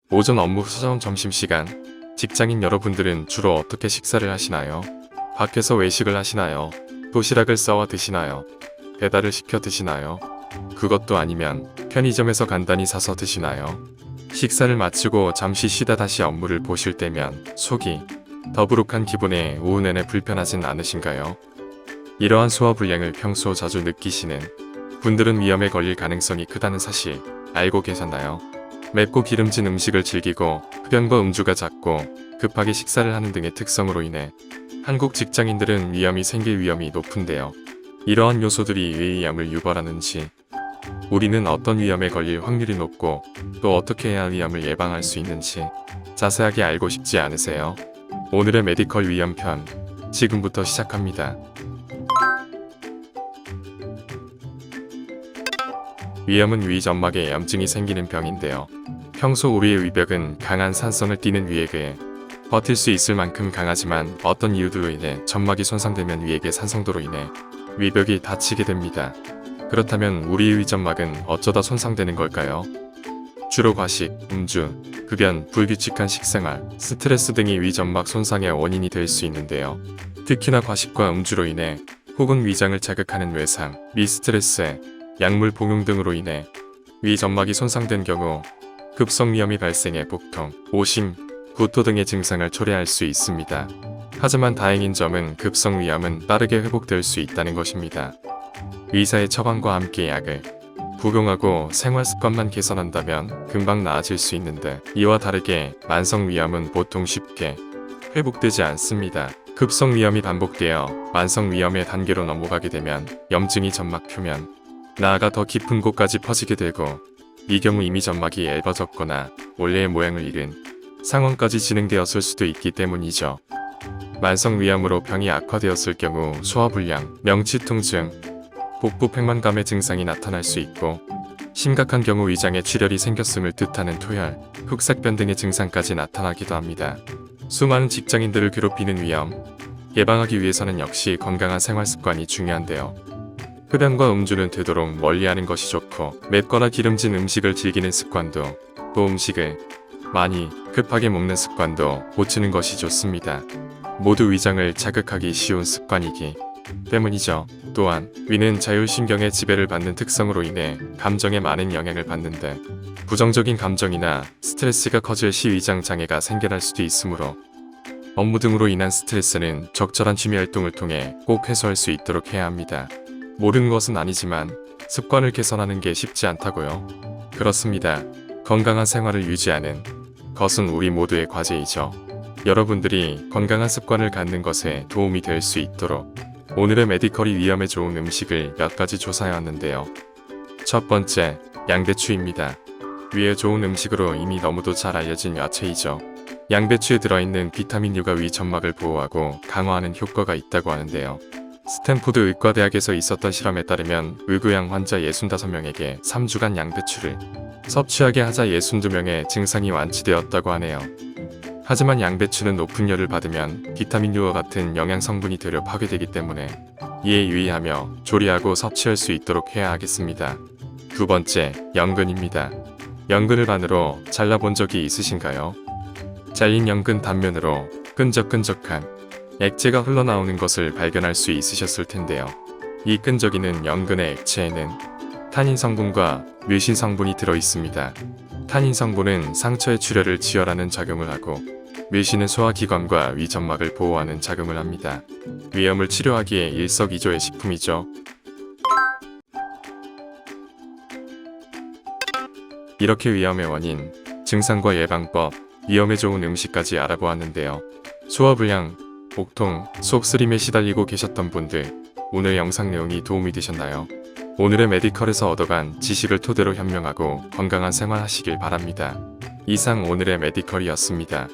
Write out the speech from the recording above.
오전 업무 후 점심시간, 직장인 여러분들은 주로 어떻게 식사를 하시나요? 밖에서 외식을 하시나요? 도시락을 싸와 드시나요? 배달을 시켜 드시나요? 그것도 아니면 편의점에서 간단히 사서 드시나요? 식사를 마치고 잠시 쉬다 다시 업무를 보실 때면 속이 더부룩한 기분에 오후 내내 불편하진 않으신가요? 이러한 소화불량을 평소 자주 느끼시는 분들은 위험에 걸릴 가능성이 크다는 사실 알고 계셨나요? 맵고 기름진 음식을 즐기고 흡연과 음주가 잦고 급하게 식사를 하는 등의 특성으로 인해 한국 직장인들은 위염이 생길 위험이 높은데요. 이러한 요소들이 왜 위염을 유발하는지, 우리는 어떤 위험에 걸릴 확률이 높고 또 어떻게 해야 위험을 예방할 수 있는지 자세하게 알고 싶지 않으세요? 오늘의 메디컬 위험 편, 지금부터 시작합니다. 위염은 위 점막에 염증이 생기는 병인데요. 평소 우리의 위벽은 강한 산성을 띠는 위에 비해 버틸 수 있을 만큼 강하지만 어떤 이유들로 인해 점막이 손상되면 위액의 산성도로 인해 위벽이 다치게 됩니다. 그렇다면 우리의 위점막은 어쩌다 손상되는 걸까요? 주로 과식, 음주, 흡연, 불규칙한 식생활, 스트레스 등이 위점막 손상의 원인이 될 수 있는데요. 특히나 과식과 음주로 인해 혹은 위장을 자극하는 외상, 미스트레스, 약물 복용 등으로 인해 위점막이 손상된 경우 급성위염이 발생해 복통, 오심, 구토 등의 증상을 초래할 수 있습니다. 하지만 다행인 점은 급성위염은 빠르게 회복될 수 있다는 것입니다. 의사의 처방과 함께 약을服用하고 생활습관만 개선한다면 금방 나아질 수 있는데, 이와 다르게 만성위염은 보통 쉽게 회복되지 않습니다. 급성위염이 반복되어 만성위염의 단계로 넘어가게 되면 염증이 점막 표면, 나아가 더 깊은 곳까지 퍼지게 되고, 이 경우 이미 점막이 얇아졌거나 원래의 모양을 잃은 상황까지 진행되었을 수도 있기 때문이죠. 만성위염으로 병이 악화되었을 경우 소화불량, 명치통증, 복부 팽만감의 증상이 나타날 수 있고, 심각한 경우 위장에 출혈이 생겼음을 뜻하는 토혈, 흑색변 등의 증상까지 나타나기도 합니다. 수많은 직장인들을 괴롭히는 위염, 예방하기 위해서는 역시 건강한 생활습관이 중요한데요. 흡연과 음주는 되도록 멀리하는 것이 좋고, 맵거나 기름진 음식을 즐기는 습관도, 또 음식을 많이 급하게 먹는 습관도 고치는 것이 좋습니다. 모두 위장을 자극하기 쉬운 습관이기 때문이죠. 또한 위는 자율신경의 지배를 받는 특성으로 인해 감정에 많은 영향을 받는데, 부정적인 감정이나 스트레스가 커질 시 위장 장애가 생겨날 수도 있으므로 업무 등으로 인한 스트레스는 적절한 취미활동을 통해 꼭 해소할 수 있도록 해야 합니다. 모르는 것은 아니지만 습관을 개선하는 게 쉽지 않다고요. 그렇습니다. 건강한 생활을 유지하는 것은 우리 모두의 과제이죠. 여러분들이 건강한 습관을 갖는 것에 도움이 될 수 있도록 오늘의 메디컬이 위험에 좋은 음식을 몇 가지 조사해왔는데요. 첫 번째, 양배추입니다. 위에 좋은 음식으로 이미 너무도 잘 알려진 야채이죠. 양배추에 들어있는 비타민 U가 위 점막을 보호하고 강화하는 효과가 있다고 하는데요. 스탠포드 의과대학에서 있었던 실험에 따르면 의구양 환자 65명에게 3주간 양배추를 섭취하게 하자 62명의 증상이 완치되었다고 하네요. 하지만 양배추는 높은 열을 받으면 비타민 U와 같은 영양 성분이 되려 파괴되기 때문에 이에 유의하며 조리하고 섭취할 수 있도록 해야 하겠습니다. 두 번째, 연근입니다. 연근을 반으로 잘라본 적이 있으신가요? 잘린 연근 단면으로 끈적끈적한 액체가 흘러나오는 것을 발견할 수 있으셨을 텐데요. 이 끈적이는 연근의 액체에는 타닌 성분과 뮤신 성분이 들어있습니다. 타닌 성분은 상처의 출혈을 치열하는 작용을 하고, 뮤신은 소화기관과 위점막을 보호하는 작용을 합니다. 위염을 치료하기에 일석이조의 식품이죠. 이렇게 위염의 원인, 증상과 예방법, 위염에 좋은 음식까지 알아보았는데요. 소화불량, 복통, 속쓰림에 시달리고 계셨던 분들, 오늘 영상 내용이 도움이 되셨나요? 오늘의 메디컬에서 얻어간 지식을 토대로 현명하고 건강한 생활 하시길 바랍니다. 이상 오늘의 메디컬이었습니다.